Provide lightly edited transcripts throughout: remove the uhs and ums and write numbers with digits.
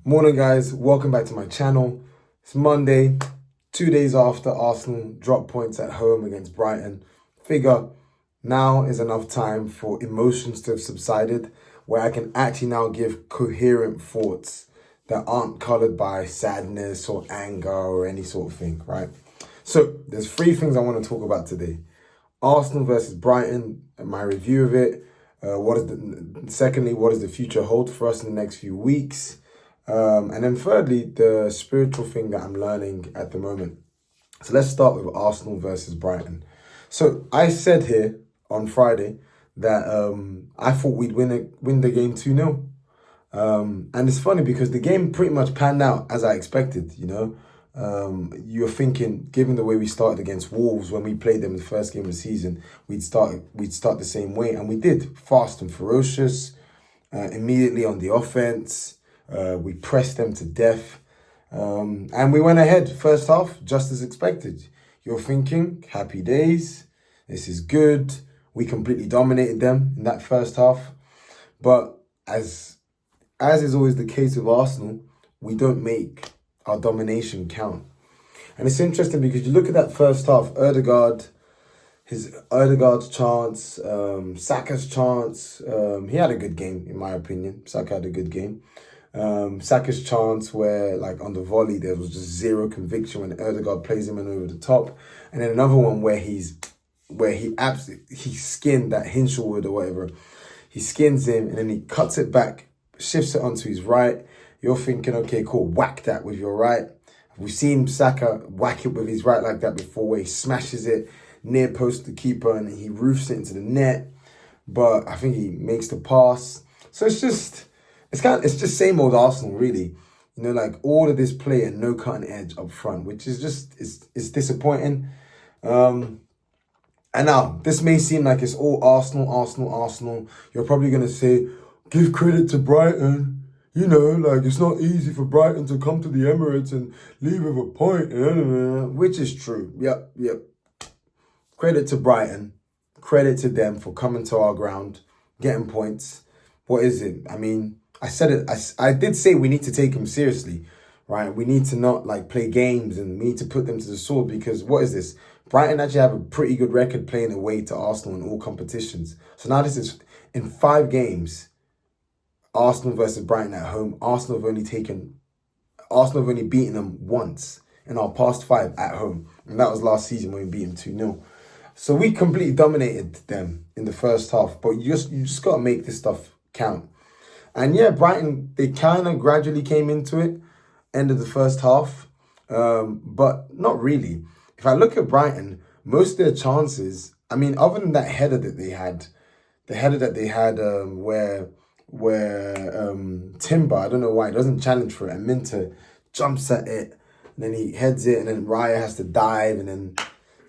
Morning, guys. Welcome back to my channel. It's Monday, 2 days after Arsenal dropped points at home against Brighton. Figure now is enough time for emotions to have subsided, where I can actually now give coherent thoughts that aren't colored by sadness or anger or any sort of thing, right? So there's three things I want to talk about today. Arsenal versus Brighton, my review of it. Secondly, what does the future hold for us in the next few weeks? And then thirdly, the spiritual thing that I'm learning at the moment. So let's start with Arsenal versus Brighton. So I said here on Friday that I thought we'd win the game 2-0. And it's funny because the game pretty much panned out as I expected, you know. You're thinking, given the way we started against Wolves when we played them in the first game of the season, we'd start the same way, and we did. Fast and ferocious, immediately on the offense. We pressed them to death, and we went ahead first half just as expected. You're thinking, happy days, this is good. We completely dominated them in that first half, but as is always the case with Arsenal, we don't make our domination count. And it's interesting because you look at that first half, Odegaard's chance, Saka's chance. He had a good game, in my opinion. Saka had a good game. Saka's chance where, like, on the volley, there was just zero conviction when Odegaard plays him in over the top. And then another one where he skinned that Hinshelwood or whatever. He skins him and then he cuts it back, shifts it onto his right. You're thinking, okay, cool, whack that with your right. We've seen Saka whack it with his right like that before, where he smashes it near post the keeper and he roofs it into the net. But I think he makes the pass. So it's just same old Arsenal, really. You know, like all of this play and no cutting edge up front, which is just, it's disappointing. And now, this may seem like it's all Arsenal. You're probably going to say, give credit to Brighton. You know, like, it's not easy for Brighton to come to the Emirates and leave with a point, which is true. Yep. Credit to Brighton. Credit to them for coming to our ground, getting points. What is it? I mean, I said it. I did say we need to take them seriously, right? We need to not, like, play games and we need to put them to the sword, because what is this? Brighton actually have a pretty good record playing away to Arsenal in all competitions. So now this is in 5 games. Arsenal versus Brighton at home. Arsenal have only beaten them once in our past 5 at home. And that was last season when we beat them 2-0. So we completely dominated them in the first half. But you just got to make this stuff count. And yeah, Brighton, they kind of gradually came into it, end of the first half. But not really. If I look at Brighton, most of their chances, I mean, other than that header that they had, where Timber, I don't know why, he doesn't challenge for it, and Minter jumps at it, and then he heads it, and then Raya has to dive, and then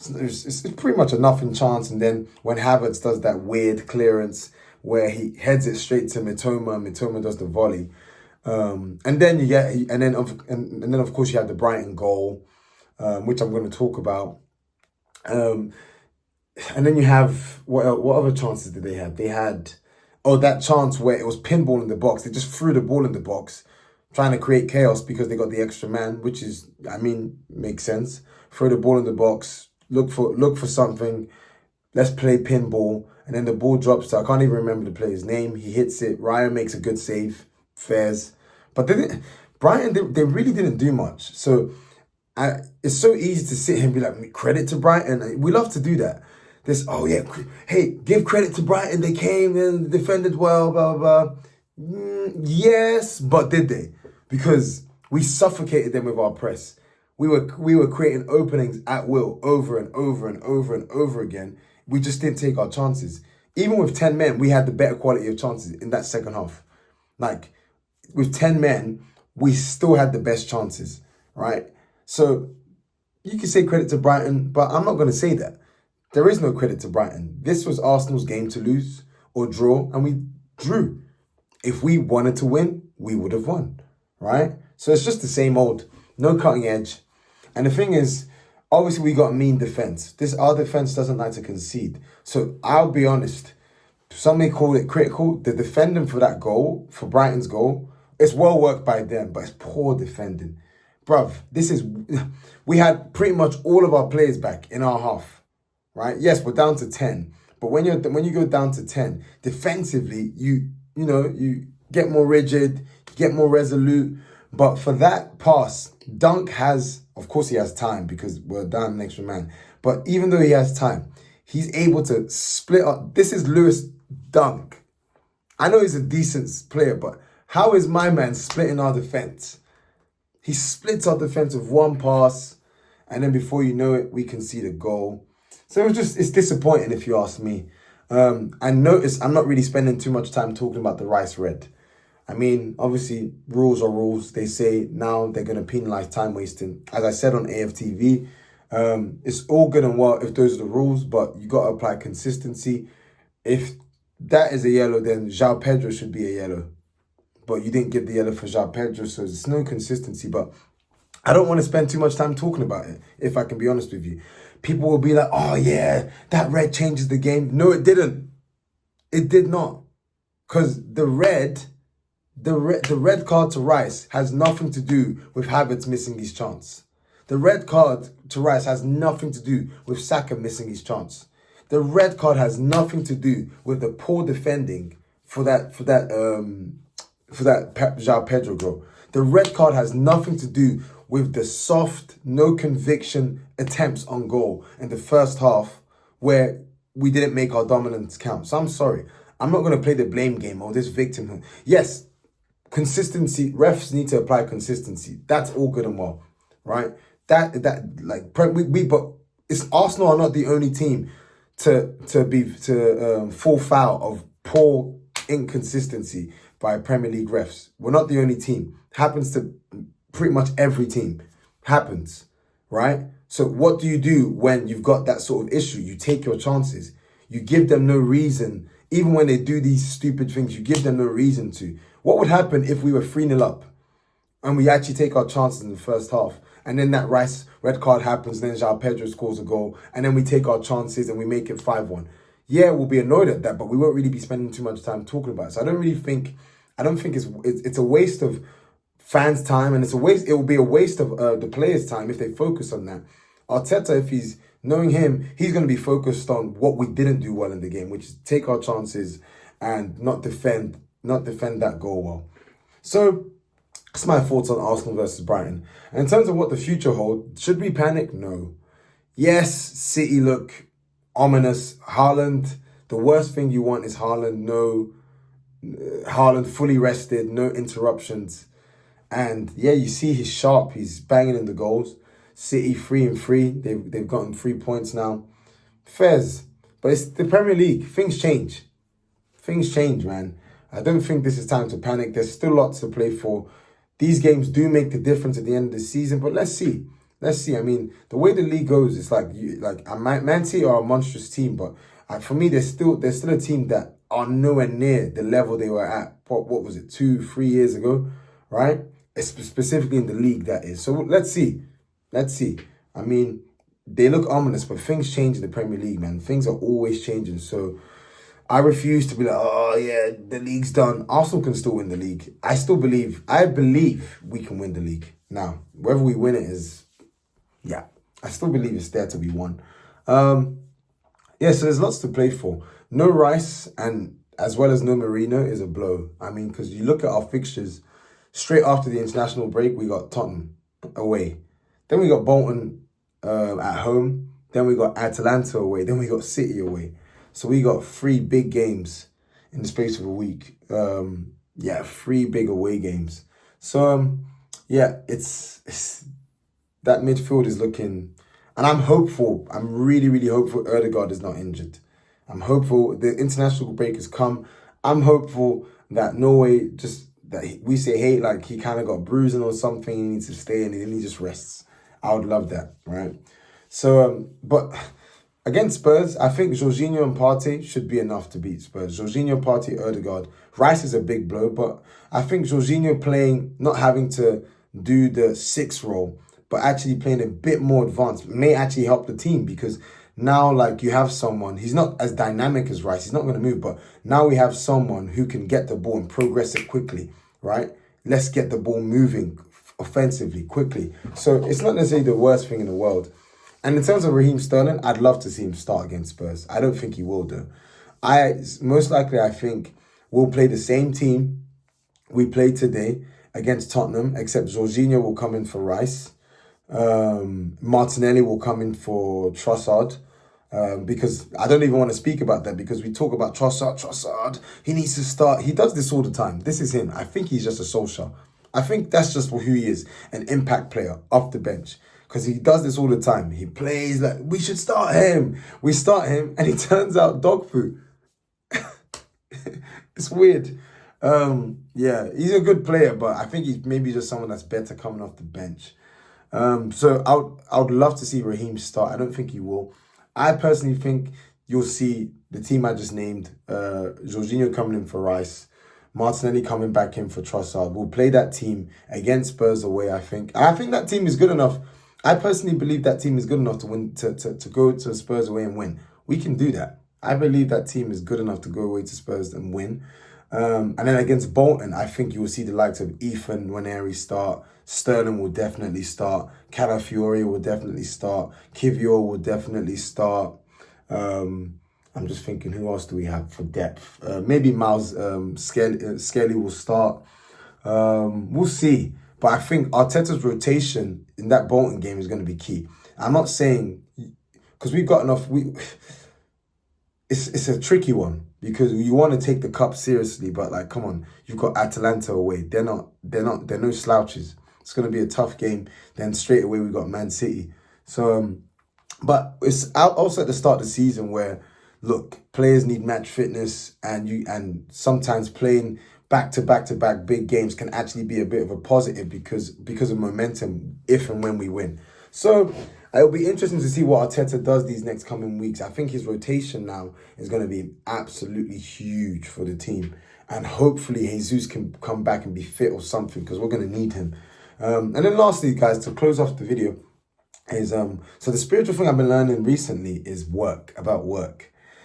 it's pretty much a nothing chance. And then when Havertz does that weird clearance where he heads it straight to Mitoma does the volley, and then of course you have the Brighton goal, which I'm going to talk about. And then you have, what other chances did they have? They had, that chance where it was pinball in the box. They just threw the ball in the box, trying to create chaos because they got the extra man, which is, I mean, makes sense. Throw the ball in the box, look for something, let's play pinball, and then the ball drops to, I can't even remember the player's name. He hits it, Ryan makes a good save, fairs. But Brighton, they really didn't do much. So it's so easy to sit here and be like, credit to Brighton. We love to do that. Hey, give credit to Brighton. They came and defended well, blah, blah, blah. Yes, but did they? Because we suffocated them with our press. We were creating openings at will over and over again. We just didn't take our chances. Even with 10 men, we had the better quality of chances in that second half. Like, with 10 men, we still had the best chances, right? So you can say credit to Brighton, but I'm not going to say that. There is no credit to Brighton. This was Arsenal's game to lose or draw, and we drew. If we wanted to win, we would have won, right? So it's just the same old, no cutting edge. And the thing is, obviously we got a mean defense. Our defense doesn't like to concede. So I'll be honest, some may call it critical. The defending for that goal, for Brighton's goal, it's well worked by them, but it's poor defending. Bruv, we had pretty much all of our players back in our half, right? Yes, we're down to 10, but when you go down to 10, defensively, you get more rigid, you get more resolute. But for that pass, Dunk has, of course he has time because we're down an extra man. But even though he has time, he's able to split up. This is Lewis Dunk. I know he's a decent player, but how is my man splitting our defense? He splits our defense with one pass, and then before you know it, we concede a goal. So it's disappointing if you ask me. And notice I'm not really spending too much time talking about the Rice Red. I mean, obviously, rules are rules. They say now they're going to penalise time wasting. As I said on AFTV, it's all good and well if those are the rules, but you got to apply consistency. If that is a yellow, then João Pedro should be a yellow. But you didn't give the yellow for João Pedro, so there's no consistency. But I don't want to spend too much time talking about it, if I can be honest with you. People will be like, oh yeah, that red changes the game. No, it didn't. It did not. Because the red card to Rice has nothing to do with Havertz missing his chance. The red card to Rice has nothing to do with Saka missing his chance. The red card has nothing to do with the poor defending for that João Pedro goal. The red card has nothing to do with the soft, no conviction attempts on goal in the first half where we didn't make our dominance count. So I'm sorry. I'm not going to play the blame game or this victimhood. Yes, consistency. Refs need to apply consistency. That's all good and well, right? But it's Arsenal are not the only team to fall foul of poor inconsistency by Premier League refs. We're not the only team. Happens to pretty much every team. Happens, right? So what do you do when you've got that sort of issue? You take your chances. You give them no reason. Even when they do these stupid things, you give them no reason to. What would happen if we were 3-0 up and we actually take our chances in the first half, and then that Rice red card happens, then João Pedro scores a goal, and then we take our chances and we make it 5-1? Yeah, we'll be annoyed at that, but we won't really be spending too much time talking about it. So I don't think it's a waste of fans' time, and it will be a waste of the players' time if they focus on that. Arteta, if he's knowing him, he's going to be focused on what we didn't do well in the game, which is take our chances and not defend that goal well. So that's my thoughts on Arsenal versus Brighton. And in terms of what the future holds, should we panic? No. Yes, City look ominous. Haaland, the worst thing you want is Haaland fully rested, no interruptions. And yeah, you see he's sharp. He's banging in the goals. City 3-3. They've gotten 3 points now. Fairs. But it's the Premier League. Things change. Things change, man. I don't think this is time to panic. There's still lots to play for. These games do make the difference at the end of the season. But let's see. Let's see. I mean, the way the league goes, it's like Man City are a monstrous team. But for me, there's still a team that are nowhere near the level they were at. What was it, 2-3 years ago, right? Specifically in the league, that is. So let's see. Let's see. I mean, they look ominous, but things change in the Premier League, man. Things are always changing. So I refuse to be like, oh yeah, the league's done. Arsenal can still win the league. I believe we can win the league. Now, whether we win it is, yeah, I still believe it's there to be won. Yeah, so there's lots to play for. No Rice and as well as no Marino is a blow. I mean, because you look at our fixtures, straight after the international break, we got Tottenham away. Then we got Bolton at home. Then we got Atalanta away. Then we got City away. So we got 3 big games in the space of a week. 3 big away games. So, it's that midfield is looking... And I'm hopeful. I'm really, really hopeful Ødegaard is not injured. I'm hopeful the international break has come. I'm hopeful that Norway we say, hey, like he kind of got bruising or something. He needs to stay and then he just rests. I would love that, right? So, but against Spurs, I think Jorginho and Partey should be enough to beat Spurs. Jorginho, Partey, Ødegaard. Rice is a big blow, but I think Jorginho playing, not having to do the 6 role, but actually playing a bit more advanced may actually help the team, because now, like, you have someone, he's not as dynamic as Rice, he's not going to move, but now we have someone who can get the ball and progress it quickly, right? let's get the ball moving offensively quickly. So it's not necessarily the worst thing in the world. And in terms of Raheem Sterling, I'd love to see him start against Spurs. I don't think he will though. Most likely I think we'll play the same team we played today against Tottenham, except Jorginho will come in for Rice. Martinelli will come in for Trossard. Because I don't even want to speak about that, because we talk about Trossard, he needs to start. He does this all the time. This is him. I think he's just a social. I think that's just who he is, an impact player off the bench. Because he does this all the time. He plays like, we should start him. We start him, and he turns out dog food. It's weird. Yeah, he's a good player, but I think he's maybe just someone that's better coming off the bench. So I would love to see Raheem start. I don't think he will. I personally think you'll see the team I just named, Jorginho coming in for Rice, Martinelli coming back in for Trossard. We'll play that team against Spurs away, I think. I think that team is good enough. I personally believe that team is good enough to win, to go to Spurs away and win. We can do that. I believe that team is good enough to go away to Spurs and win. And then against Bolton, I think you will see the likes of Ethan Nwaneri start. Sterling will definitely start. Calafiori will definitely start. Kivior will definitely start. I'm just thinking, who else do we have for depth? Maybe Miles Skelly will start. We'll see. But I think Arteta's rotation in that Bolton game is going to be key. I'm not saying, because we've got enough. It's a tricky one, because you want to take the cup seriously, but like, come on, you've got Atalanta away. They're no slouches. It's going to be a tough game. Then straight away we got Man City. So, but it's also at the start of the season where, look, players need match fitness, and sometimes playing back to back big games can actually be a bit of a positive because of momentum if and when we win. So it'll be interesting to see what Arteta does these next coming weeks. I think his rotation now is going to be absolutely huge for the team. And hopefully Jesus can come back and be fit or something, because we're going to need him. And then lastly, guys, to close off the video, is so the spiritual thing I've been learning recently is work.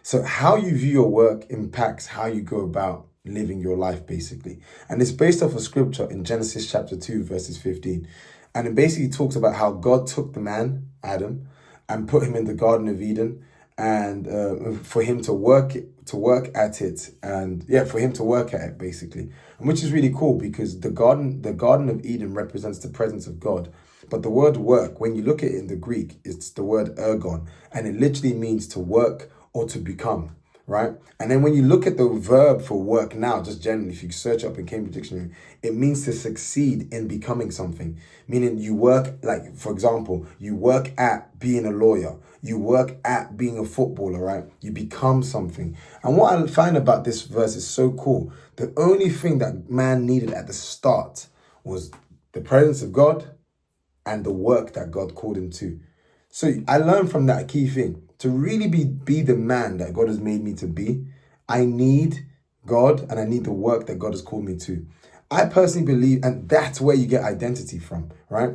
So how you view your work impacts how you go about living your life, basically. And it's based off of scripture in Genesis chapter 2, verses 15. And it basically talks about how God took the man, Adam, and put him in the Garden of Eden, and for him to work at it, basically. And which is really cool, because the Garden of Eden represents the presence of God. But the word work, when you look at it in the Greek, it's the word ergon, and it literally means to work or to become, right? And then when you look at the verb for work now, just generally, if you search up in Cambridge Dictionary, it means to succeed in becoming something. Meaning you work, like, for example, you work at being a lawyer, you work at being a footballer, right? You become something. And what I find about this verse is so cool. The only thing that man needed at the start was the presence of God and the work that God called him to. So I learned from that key thing. To really be the man that God has made me to be, I need God and I need the work that God has called me to. I personally believe, and that's where you get identity from, right?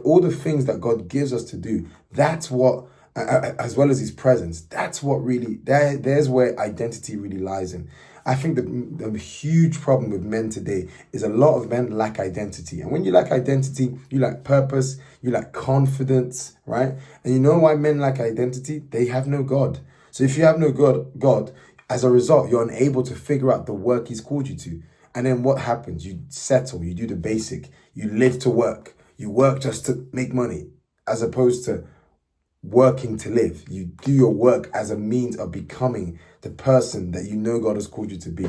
All the things that God gives us to do, that's what, as well as his presence, that's what really, there's where identity really lies in. I think the huge problem with men today is a lot of men lack identity. And when you lack identity, you lack purpose, you lack confidence, right? And you know why men lack identity? They have no God. So if you have no God, as a result, you're unable to figure out the work he's called you to. And then what happens? You settle, you do the basic, you live to work. You work just to make money, as opposed to working to live. You do your work as a means of becoming the person that you know God has called you to be.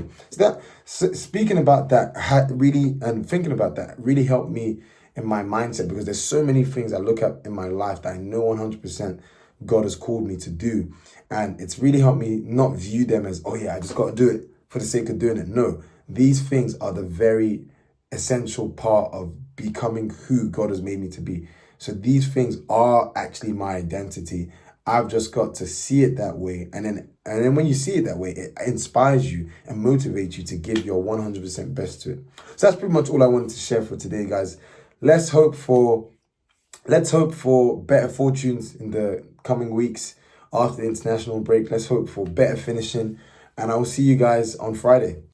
So speaking about that really, and thinking about that really helped me in my mindset, because there's so many things I look at in my life that I know 100% God has called me to do. And it's really helped me not view them as, oh yeah, I just got to do it for the sake of doing it. No, these things are the very essential part of becoming who God has made me to be. So these things are actually my identity. I've just got to see it that way. And then when you see it that way, it inspires you and motivates you to give your 100% best to it. So that's pretty much all I wanted to share for today, guys. Let's hope for better fortunes in the coming weeks after the international break. Let's hope for better finishing. And I will see you guys on Friday.